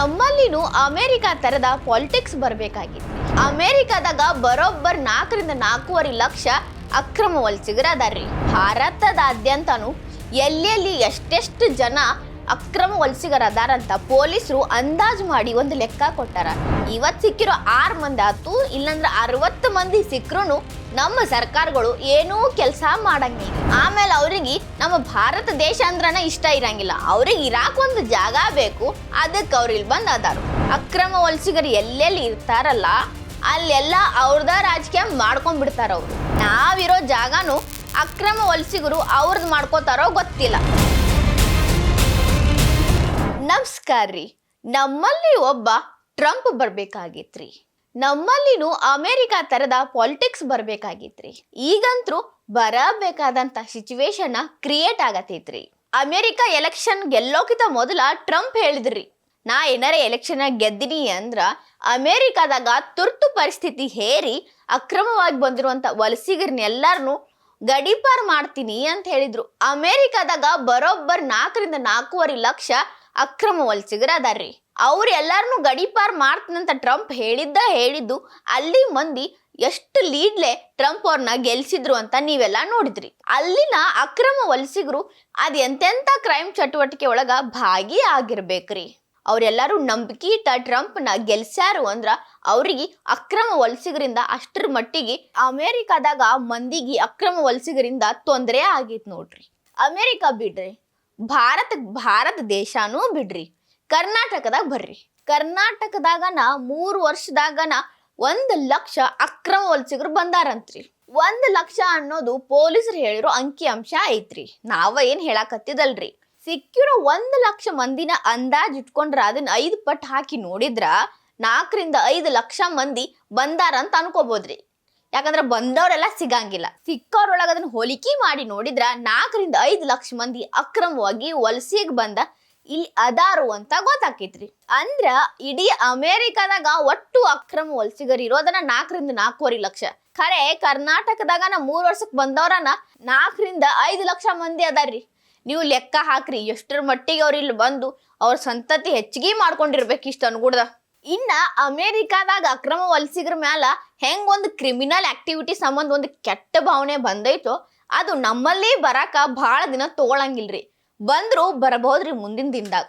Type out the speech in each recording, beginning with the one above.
ನಮ್ಮಲ್ಲಿನೂ America ತರದ politics ಬರಬೇಕಾಗಿತ್ತು. ಅಮೆರಿಕಾದಾಗ ಬರೋಬ್ಬರ್ 4ರಿಂದ 4.5 ಲಕ್ಷ ಅಕ್ರಮ ವಲಸಿಗರು ಅದಾರ್ರಿ. ಭಾರತದಾದ್ಯಂತನೂ ಎಲ್ಲೆಲ್ಲಿ ಎಷ್ಟೆಷ್ಟು ಜನ ಅಕ್ರಮ ವಲಸಿಗರು ಅದಾರಂತ ಪೊಲೀಸರು ಅಂದಾಜು ಮಾಡಿ ಒಂದು ಲೆಕ್ಕ ಕೊಟ್ಟಾರ. ಇವತ್ತು ಸಿಕ್ಕಿರೋ 6 ಮಂದಿ ಆತು, ಇಲ್ಲಂದ್ರೆ 60 ಮಂದಿ ಸಿಕ್ಕರೂ ನಮ್ಮ ಸರ್ಕಾರಗಳು ಏನೂ ಕೆಲಸ ಮಾಡಂಗಿಲ್ಲ. ಆಮೇಲೆ ಅವ್ರಿಗೆ ನಮ್ಮ ಭಾರತ ದೇಶ ಅಂದ್ರನ ಇಷ್ಟ ಇರಂಗಿಲ್ಲ. ಅವ್ರಿಗೆ ಇರಾಕ್ ಒಂದು ಜಾಗ ಬೇಕು, ಅದಕ್ಕೆ ಅವ್ರು ಇಲ್ಲಿ ಬಂದು ಅದಾರು. ಅಕ್ರಮ ವಲಸಿಗರು ಎಲ್ಲೆಲ್ಲಿ ಇರ್ತಾರಲ್ಲ ಅಲ್ಲೆಲ್ಲ ಅವ್ರದ ರಾಜಕೀಯ ಮಾಡ್ಕೊಂಡ್ಬಿಡ್ತಾರ. ಅವ್ರು ನಾವಿರೋ ಜಾಗನೂ ಅಕ್ರಮ ವಲಸಿಗರು ಅವ್ರದ್ದು ಮಾಡ್ಕೋತಾರೋ ಗೊತ್ತಿಲ್ಲ. ನಮಸ್ಕಾರ ರೀ. ನಮ್ಮಲ್ಲಿ ಒಬ್ಬ ಟ್ರಂಪ್ ಬರ್ಬೇಕಾಗಿತ್ರಿ. ನಮ್ಮಲ್ಲಿನೂ ಅಮೆರಿಕಾ ತರದ ಪಾಲಿಟಿಕ್ಸ್ ಬರ್ಬೇಕಾಗಿತ್ರಿ. ಈಗಂತೂ ಬರಬೇಕಾದಂತ ಸಿಚುವೇಶನ್ ಕ್ರಿಯೇಟ್ ಆಗತೈತ್ರಿ. ಅಮೆರಿಕಾ ಎಲೆಕ್ಷನ್ ಗೆಲ್ಲೋಕಿತ ಮೊದಲ ಟ್ರಂಪ್ ಹೇಳಿದ್ರಿ, ನಾ ಏನಾರ ಎಲೆಕ್ಷನ್ ಗೆದ್ದಿನಿ ಅಂದ್ರ ಅಮೆರಿಕಾದಾಗ ತುರ್ತು ಪರಿಸ್ಥಿತಿ ಹೇರಿ ಅಕ್ರಮವಾಗಿ ಬಂದಿರುವಂತ ವಲಸಿಗರನ್ನೆಲ್ಲಾರನು ಗಡೀಪಾರ್ ಮಾಡ್ತೀನಿ ಅಂತ ಹೇಳಿದ್ರು. ಅಮೆರಿಕಾದಾಗ ಬರೋಬ್ಬರ್ 4ರಿಂದ 4.5 ಲಕ್ಷ ಅಕ್ರಮ ವಲಸಿಗರು ಅದಾರ್ರಿ. ಅವ್ರು ಎಲ್ಲಾರನು ಗಡೀಪಾರ್ ಮಾಡ್ತೀನಂತ ಟ್ರಂಪ್ ಹೇಳಿದ್ದು ಅಲ್ಲಿ ಮಂದಿ ಎಷ್ಟು ಲೀಡ್ಲೆ ಟ್ರಂಪ್ ಅವ್ರನ್ನ ಗೆಲ್ಸಿದ್ರು ಅಂತ ನೀವೆಲ್ಲ ನೋಡಿದ್ರಿ. ಅಲ್ಲಿನ ಅಕ್ರಮ ವಲಸಿಗರು ಅದ್ ಎಂತೆಂತ ಕ್ರೈಮ್ ಚಟುವಟಿಕೆ ಒಳಗ ಭಾಗಿ ಆಗಿರ್ಬೇಕ್ರಿ. ಅವ್ರೆಲ್ಲಾರು ನಂಬಿಕೆ ಇಟ್ಟ ಟ್ರಂಪ್ನ ಗೆಲ್ಸ್ಯಾರು ಅಂದ್ರ ಅವ್ರಿಗೆ ಅಕ್ರಮ ವಲಸಿಗರಿಂದ ಅಷ್ಟರ ಮಟ್ಟಿಗೆ ಅಮೆರಿಕಾದಾಗ ಮಂದಿಗೆ ಅಕ್ರಮ ವಲಸಿಗರಿಂದ ತೊಂದರೆ ಆಗಿತ್ ನೋಡ್ರಿ. ಅಮೆರಿಕಾ ಬಿಡ್ರಿ, ಭಾರತ ದೇಶನೂ ಬಿಡ್ರಿ, ಕರ್ನಾಟಕದಾಗ ಬರ್ರಿ. ಕರ್ನಾಟಕದಾಗನ 3 ವರ್ಷದಾಗನ 1 ಲಕ್ಷ ಅಕ್ರಮ ವಲಸಿಗರು ಬಂದಾರಂತ್ರಿ. 1 ಲಕ್ಷ ಅನ್ನೋದು ಪೊಲೀಸರು ಹೇಳಿರೋ ಅಂಕಿ ಅಂಶ ಐತ್ರಿ, ನಾವ ಏನ್ ಹೇಳಾಕತ್ತಿದಲ್ರಿ. ಸಿಕ್ಕಿರೋ 1 ಲಕ್ಷ ಮಂದಿನ ಅಂದಾಜ್ ಇಟ್ಕೊಂಡ್ರ ಅದನ್ನ 5 ಪಟ್ಟು ಹಾಕಿ ನೋಡಿದ್ರ 4ರಿಂದ 5 ಲಕ್ಷ ಮಂದಿ ಬಂದಾರಂತ ಅನ್ಕೋಬೋದ್ರಿ. ಯಾಕಂದ್ರೆ ಬಂದವರೆಲ್ಲ ಸಿಗಂಗಿಲ್ಲ. ಸಿಕ್ಕವ್ರೊಳಗ ಅದನ್ನ ಹೋಲಿಕೆ ಮಾಡಿ ನೋಡಿದ್ರ 4ರಿಂದ 5 ಲಕ್ಷ ಮಂದಿ ಅಕ್ರಮವಾಗಿ ವಲಸಿಗೆ ಬಂದ ಇಲ್ಲಿ ಅದಾರು ಅಂತ ಗೊತ್ತಾಕೈತ್ರಿ. ಅಂದ್ರ ಇಡೀ ಅಮೆರಿಕಾದಾಗ ಒಟ್ಟು ಅಕ್ರಮ ವಲಸಿಗರು ಇರೋದನ್ನ 4ರಿಂದ 4.5 ಲಕ್ಷ. ಖರೆ ಕರ್ನಾಟಕದಾಗ 3 ವರ್ಷಕ್ಕೆ ಬಂದವ್ರನ 4ರಿಂದ 5 ಲಕ್ಷ ಮಂದಿ ಅದಾರ್ರಿ. ನೀವು ಲೆಕ್ಕ ಹಾಕ್ರಿ ಎಷ್ಟರ ಮಟ್ಟಿಗೆ ಅವ್ರು ಇಲ್ಲಿ ಬಂದು ಅವ್ರ ಸಂತತಿ ಹೆಚ್ಚಿಗೆ ಮಾಡ್ಕೊಂಡಿರ್ಬೇಕು ಇಷ್ಟ ಅನ್ಗುಡ್ದ. ಇನ್ನ ಅಮೆರಿಕಾದಾಗ ಅಕ್ರಮ ವಲಸಿಗರ ಮ್ಯಾಲ ಹೆಂಗ್ ಒಂದು ಕ್ರಿಮಿನಲ್ ಆಕ್ಟಿವಿಟಿ ಸಂಬಂಧ ಒಂದು ಕೆಟ್ಟ ಭಾವನೆ ಬಂದೈತೋ ಅದು ನಮ್ಮಲ್ಲಿ ಬರಾಕ ಭಾಳ ದಿನ ತಗೊಳಂಗಿಲ್ರಿ. ಬಂದ್ರು ಬರಬಹುದ್ರಿ ಮುಂದಿನ ದಿನದಾಗ.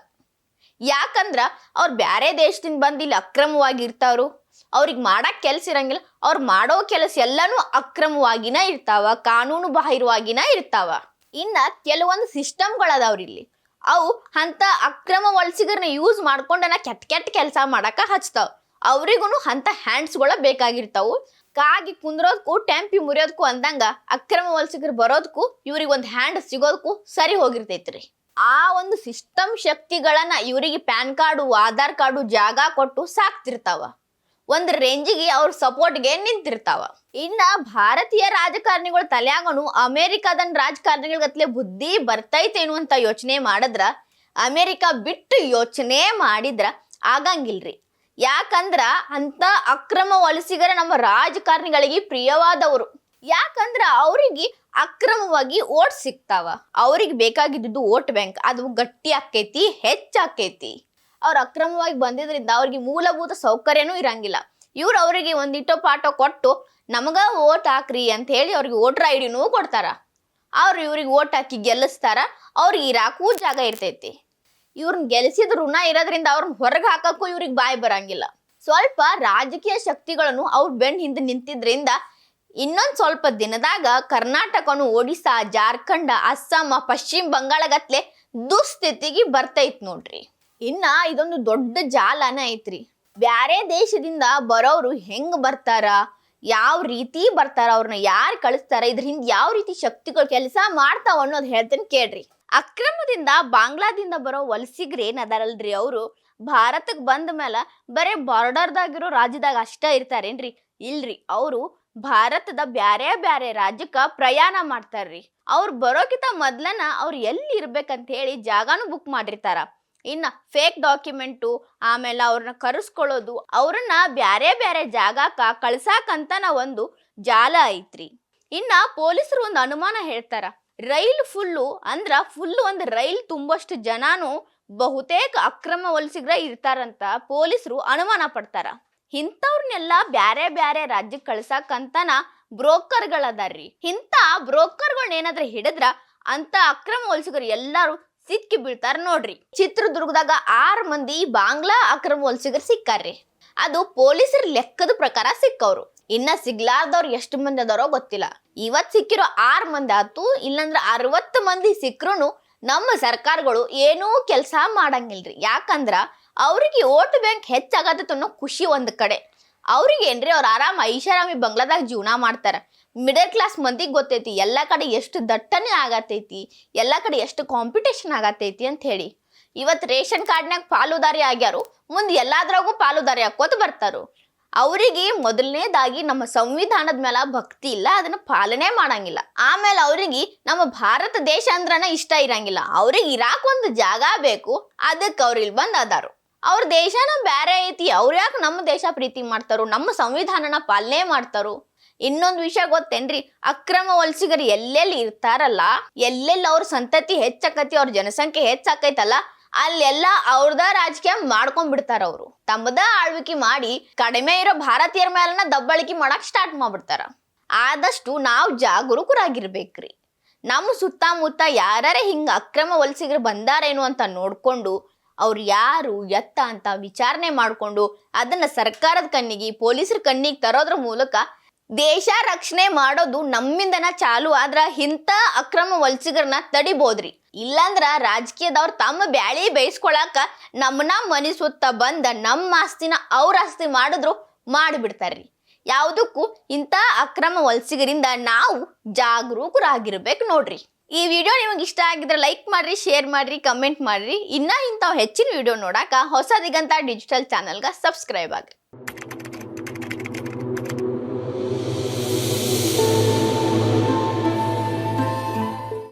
ಯಾಕಂದ್ರ ಅವ್ರು ಬ್ಯಾರೆ ದೇಶದಿಂದ ಬಂದು ಇಲ್ಲಿ ಅಕ್ರಮವಾಗಿ ಇರ್ತಾವ್ರು. ಅವ್ರಿಗೆ ಮಾಡಕ್ ಕೆಲಸ ಇರಂಗಿಲ್ಲ. ಅವ್ರು ಮಾಡೋ ಕೆಲಸ ಎಲ್ಲಾನು ಅಕ್ರಮವಾಗಿನ ಇರ್ತಾವ, ಕಾನೂನು ಬಾಹಿರವಾಗಿನ ಇರ್ತಾವ. ಇನ್ನ ಕೆಲವೊಂದು ಸಿಸ್ಟಮ್ಗಳದಾವ್ರಿ ಇಲ್ಲಿ, ಅವು ಅಂತ ಅಕ್ರಮ ವಲಸಿಗರನ್ನ ಯೂಸ್ ಮಾಡ್ಕೊಂಡನ ಕೆಟ್ಟ ಕೆಲಸ ಮಾಡಕ ಹಚ್ತಾವ. ಅವ್ರಿಗೂ ಅಂತ ಹ್ಯಾಂಡ್ಸ್ಗಳ ಬೇಕಾಗಿರ್ತಾವು. ಕಾಗಿ ಕುಂದ್ರೋದಕ್ಕೂ ಟೆಂಪಿ ಮುರಿಯೋದಕ್ಕೂ ಅಂದಂಗ ಅಕ್ರಮ ವಲಸಿಗರು ಬರೋದಕ್ಕೂ ಇವ್ರಿಗೆ ಒಂದು ಹ್ಯಾಂಡ್ ಸಿಗೋದಕ್ಕೂ ಸರಿ ಹೋಗಿರ್ತೈತ್ರಿ. ಆ ಒಂದು ಸಿಸ್ಟಮ್ ಶಕ್ತಿಗಳನ್ನ ಇವರಿಗೆ ಪ್ಯಾನ್ ಕಾರ್ಡು, ಆಧಾರ್ ಕಾರ್ಡು, ಜಾಗ ಕೊಟ್ಟು ಸಾಕ್ತಿರ್ತಾವ. ಒಂದು ರೇಂಜಿಗೆ ಅವ್ರ ಸಪೋರ್ಟ್ಗೆ ನಿಂತಿರ್ತಾವ. ಇನ್ನ ಭಾರತೀಯ ರಾಜಕಾರಣಿಗಳ ತಲ್ಯಾಗನು ಅಮೆರಿಕಾದನ್ ರಾಜಕಾರಣಿಗಳಗತ್ಲೆ ಬುದ್ಧಿ ಬರ್ತೈತೇನು ಅಂತ ಯೋಚನೆ ಮಾಡಿದ್ರ ಅಮೆರಿಕಾ ಬಿಟ್ಟು ಯೋಚನೆ ಮಾಡಿದ್ರ ಆಗಂಗಿಲ್ರಿ. ಯಾಕಂದ್ರ ಅಂತ ಅಕ್ರಮ ವಲಸಿಗರ ನಮ್ಮ ರಾಜಕಾರಣಿಗಳಿಗೆ ಪ್ರಿಯವಾದವರು. ಯಾಕಂದ್ರ ಅವ್ರಿಗೆ ಅಕ್ರಮವಾಗಿ ಓಟ್ ಸಿಗ್ತಾವ. ಅವ್ರಿಗೆ ಬೇಕಾಗಿದ್ದು ಓಟ್ ಬ್ಯಾಂಕ್, ಅದು ಗಟ್ಟಿ ಆಕೈತಿ, ಹೆಚ್ಚಾಕೈತಿ. ಅವ್ರು ಅಕ್ರಮವಾಗಿ ಬಂದಿದ್ರಿಂದ ಅವ್ರಿಗೆ ಮೂಲಭೂತ ಸೌಕರ್ಯನೂ ಇರಂಗಿಲ್ಲ. ಇವ್ರು ಅವರಿಗೆ ಒಂದಿಟ್ಟೋ ಪಾಠ ಕೊಟ್ಟು ನಮಗ ಓಟ್ ಹಾಕ್ರಿ ಅಂತ ಹೇಳಿ ಅವ್ರಿಗೆ ವೋಟರ್ ಐಡಿನೂ ಕೊಡ್ತಾರ. ಅವ್ರು ಇವ್ರಿಗೆ ಓಟ್ ಹಾಕಿ ಗೆಲ್ಲಿಸ್ತಾರ. ಅವ್ರಿಗೆ ಇರಾಕೂ ಜಾಗ ಇರ್ತೈತಿ. ಇವ್ರನ್ನ ಗೆಲ್ಲಿಸಿದ ಋಣ ಇರೋದ್ರಿಂದ ಅವ್ರನ್ನ ಹೊರಗೆ ಹಾಕಕ್ಕೂ ಇವ್ರಿಗೆ ಬಾಯಿ ಬರಂಗಿಲ್ಲ. ಸ್ವಲ್ಪ ರಾಜಕೀಯ ಶಕ್ತಿಗಳನ್ನು ಅವ್ರ ಬೆನ್ ಹಿಂದೆ ನಿಂತಿದ್ರಿಂದ ಇನ್ನೊಂದು ಸ್ವಲ್ಪ ದಿನದಾಗ ಕರ್ನಾಟಕನು, ಒಡಿಶಾ, ಜಾರ್ಖಂಡ, ಅಸ್ಸಾಂ, ಪಶ್ಚಿಮ ಬಂಗಾಳಗತ್ಲೆ ದುಸ್ಥಿತಿಗೆ ಬರ್ತೈತ್ ನೋಡ್ರಿ. ಇನ್ನ ಇದೊಂದು ದೊಡ್ಡ ಜಾಲನ ಐತ್ರಿ. ಬ್ಯಾರೆ ದೇಶದಿಂದ ಬರೋರು ಹೆಂಗ್ ಬರ್ತಾರ, ಯಾವ ರೀತಿ ಬರ್ತಾರ, ಅವ್ರನ್ನ ಯಾರು ಕಳಿಸ್ತಾರ, ಇದ್ರ ಹಿಂದೆ ಯಾವ ರೀತಿ ಶಕ್ತಿಗಳು ಕೆಲಸ ಮಾಡ್ತಾವ ಅನ್ನೋದು ಹೇಳ್ತೇನೆ ಕೇಳ್ರಿ. ಅಕ್ರಮದಿಂದ ಬಾಂಗ್ಲಾದಿಂದ ಬರೋ ವಲಸಿಗರು ಏನದಾರಲ್ರಿ, ಅವರು ಭಾರತಕ್ಕೆ ಬಂದ ಮೇಲೆ ಬರೇ ಬಾರ್ಡರ್ದಾಗಿರೋ ರಾಜ್ಯದಾಗ ಅಷ್ಟ ಇರ್ತಾರೇನ್ರಿ? ಇಲ್ರಿ, ಅವರು ಭಾರತದ ಬ್ಯಾರೆ ಬ್ಯಾರೆ ರಾಜ್ಯಕ್ಕ ಪ್ರಯಾಣ ಮಾಡ್ತಾರ್ರಿ. ಅವ್ರು ಬರೋಕಿತ ಮೊದ್ಲನ ಅವ್ರು ಎಲ್ಲಿ ಇರ್ಬೇಕಂತ ಹೇಳಿ ಜಾಗಾನು ಬುಕ್ ಮಾಡಿರ್ತಾರ. ಇನ್ನ ಫೇಕ್ ಡಾಕ್ಯುಮೆಂಟು, ಆಮೇಲೆ ಅವ್ರನ್ನ ಕರೆಸ್ಕೊಳ್ಳೋದು, ಅವ್ರನ್ನ ಬ್ಯಾರೆ ಬ್ಯಾರೆ ಜಾಗಕ್ಕ ಕಳ್ಸಾಕಂತನ ಒಂದು ಜಾಲ ಐತ್ರಿ. ಇನ್ನ ಪೊಲೀಸರು ಒಂದು ಅನುಮಾನ ಹೇಳ್ತಾರ, ರೈಲ್ ಫುಲ್ಲು ಒಂದು ರೈಲ್ ತುಂಬಷ್ಟು ಜನಾನು ಬಹುತೇಕ ಅಕ್ರಮ ವಲಸಿಗರ ಇರ್ತಾರಂತ ಪೊಲೀಸರು ಅನುಮಾನ ಪಡ್ತಾರ. ಇಂಥವ್ರನ್ನೆಲ್ಲ ಬ್ಯಾರೆ ಬ್ಯಾರೆ ರಾಜ್ಯಕ್ಕೆ ಕಳ್ಸಾಕಂತನ ಬ್ರೋಕರ್ಗಳದಾರ್ರಿ. ಇಂಥ ಬ್ರೋಕರ್ಗಳನ್ನ ಏನಾದ್ರೂ ಹಿಡಿದ್ರ ಅಂತ ಅಕ್ರಮ ವಲಸಿಗರು ಎಲ್ಲಾರು ಸಿಕ್ಕಿ ಬೀಳ್ತಾರ ನೋಡ್ರಿ. ಚಿತ್ರದುರ್ಗದಾಗ 6 ಮಂದಿ ಬಾಂಗ್ಲಾ ಅಕ್ರಮ ವಲಸಿಗರು ಸಿಕ್ಕಾರ್ರಿ. ಅದು ಪೊಲೀಸರ ಲೆಕ್ಕದ ಪ್ರಕಾರ ಸಿಕ್ಕವ್ರು. ಇನ್ನ ಸಿಗ್ಲಾರ್ದವ್ರು ಎಷ್ಟು ಮಂದಿ ಅದಾರೋ ಗೊತ್ತಿಲ್ಲ. ಇವತ್ ಸಿಕ್ಕಿರೋ 6 ಮಂದಿ ಆತು, ಇಲ್ಲಂದ್ರ 60 ಮಂದಿ ಸಿಕ್ರು ನಮ್ಮ ಸರ್ಕಾರಗಳು ಏನೂ ಕೆಲಸ ಮಾಡಂಗಿಲ್ರಿ. ಯಾಕಂದ್ರ ಅವ್ರಿಗೆ ಓಟ್ ಬ್ಯಾಂಕ್ ಹೆಚ್ಚಾಗತ್ತ ಅನ್ನೋ ಖುಷಿ ಒಂದ್ ಕಡೆ, ಅವ್ರಿಗೆ ಏನ್ರಿ ಅವ್ರ ಆರಾಮ್ ಐಷಾರಾಮಿ ಬಂಗ್ಲಾದಾಗ ಜೀವನ ಮಾಡ್ತಾರ. ಮಿಡಲ್ ಕ್ಲಾಸ್ ಮಂದಿಗೆ ಗೊತ್ತೈತಿ ಎಲ್ಲ ಕಡೆ ಎಷ್ಟು ದಟ್ಟಣೆ ಆಗತೈತಿ, ಎಲ್ಲ ಕಡೆ ಎಷ್ಟು ಕಾಂಪಿಟೇಷನ್ ಆಗತೈತಿ ಅಂತ ಹೇಳಿ. ಇವತ್ತು ರೇಷನ್ ಕಾರ್ಡ್ನಾಗ ಪಾಲುದಾರಿ ಆಗ್ಯಾರು, ಮುಂದೆ ಎಲ್ಲಾದ್ರಾಗೂ ಪಾಲುದಾರಿ ಹಾಕೋತ ಬರ್ತಾರು. ಅವರಿಗೆ ಮೊದಲನೇದಾಗಿ ನಮ್ಮ ಸಂವಿಧಾನದ ಮೇಲೆ ಭಕ್ತಿ ಇಲ್ಲ, ಅದನ್ನ ಪಾಲನೆ ಮಾಡಂಗಿಲ್ಲ. ಆಮೇಲೆ ಅವ್ರಿಗೆ ನಮ್ಮ ಭಾರತ ದೇಶ ಅಂದ್ರನ ಇಷ್ಟ ಇರಂಗಿಲ್ಲ. ಅವ್ರಿಗೆ ಇರಾಕ್ ಒಂದು ಜಾಗ ಬೇಕು, ಅದಕ್ಕೆ ಅವ್ರು ಇಲ್ಲಿ ಬಂದ್ ಅದಾರು. ಅವ್ರ ದೇಶನ ಬ್ಯಾರೆ ಐತಿ, ಅವ್ರ ಯಾಕೆ ನಮ್ಮ ದೇಶ ಪ್ರೀತಿ ಮಾಡ್ತಾರೋ, ನಮ್ಮ ಸಂವಿಧಾನನ ಪಾಲನೆ ಮಾಡ್ತಾರೋ. ಇನ್ನೊಂದು ವಿಷಯ ಗೊತ್ತೇನ್ರಿ, ಅಕ್ರಮ ವಲಸಿಗರು ಎಲ್ಲೆಲ್ಲಿ ಇರ್ತಾರಲ್ಲ, ಎಲ್ಲೆಲ್ಲಿ ಅವ್ರ ಸಂತತಿ ಹೆಚ್ಚಾಕತಿ, ಅವ್ರ ಜನಸಂಖ್ಯೆ ಹೆಚ್ಚಾಕೈತಲ್ಲ, ಅಲ್ಲೆಲ್ಲ ಅವ್ರದ ರಾಜಕೀಯ ಮಾಡ್ಕೊಂಡ್ಬಿಡ್ತಾರ. ಅವ್ರು ತಮ್ಮದ ಆಳ್ವಿಕೆ ಮಾಡಿ ಕಡಿಮೆ ಇರೋ ಭಾರತೀಯರ ಮೇಲನ ದಬ್ಬಾಳಿಕೆ ಮಾಡಕ್ ಸ್ಟಾರ್ಟ್ ಮಾಡ್ಬಿಡ್ತಾರ. ಆದಷ್ಟು ನಾವು ಜಾಗರೂಕರಾಗಿರ್ಬೇಕ್ರಿ. ನಮ್ಮ ಸುತ್ತಮುತ್ತ ಯಾರೇ ಹಿಂಗ ಅಕ್ರಮ ವಲಸಿಗರು ಬಂದಾರೇನು ಅಂತ ನೋಡ್ಕೊಂಡು ಅವ್ರು ಯಾರು ಎತ್ತ ಅಂತ ವಿಚಾರಣೆ ಮಾಡ್ಕೊಂಡು ಅದನ್ನ ಸರ್ಕಾರದ ಕಣ್ಣಿಗೆ, ಪೊಲೀಸರ ಕಣ್ಣಿಗೆ ತರೋದ್ರ ಮೂಲಕ ದೇಶ ರಕ್ಷಣೆ ಮಾಡೋದು ನಮ್ಮಿಂದನ ಚಾಲು ಆದ್ರ ಇಂಥ ಅಕ್ರಮ ವಲಸಿಗರನ್ನ ತಡಿಬೋದ್ರಿ. ಇಲ್ಲಾಂದ್ರ ರಾಜಕೀಯದವ್ರು ತಮ್ಮ ಬ್ಯಾಳಿ ಬೇಯಿಸ್ಕೊಳಕ ನಮ್ಮನ್ನ ಮನಿ ಸುತ್ತ ಬಂದ ನಮ್ಮ ಆಸ್ತಿನ ಅವ್ರ ಆಸ್ತಿ ಮಾಡಿದ್ರು ಮಾಡಿಬಿಡ್ತಾರ್ರಿ. ಯಾವುದಕ್ಕೂ ಇಂಥ ಅಕ್ರಮ ವಲಸಿಗರಿಂದ ನಾವು ಜಾಗರೂಕರಾಗಿರ್ಬೇಕು ನೋಡ್ರಿ. ಈ ವಿಡಿಯೋ ನಿಮಗೆ ಇಷ್ಟ ಆಗಿದ್ರೆ ಲೈಕ್ ಮಾಡ್ರಿ, ಶೇರ್ ಮಾಡ್ರಿ, ಕಮೆಂಟ್ ಮಾಡ್ರಿ. ಇನ್ನ ಇಂಥವು ಹೆಚ್ಚಿನ ವಿಡಿಯೋ ನೋಡಾಕ ಹೊಸ ದಿಗಂತ ಡಿಜಿಟಲ್ ಚಾನಲ್ಗೆ ಸಬ್ಸ್ಕ್ರೈಬ್ ಆಗ್ರಿ.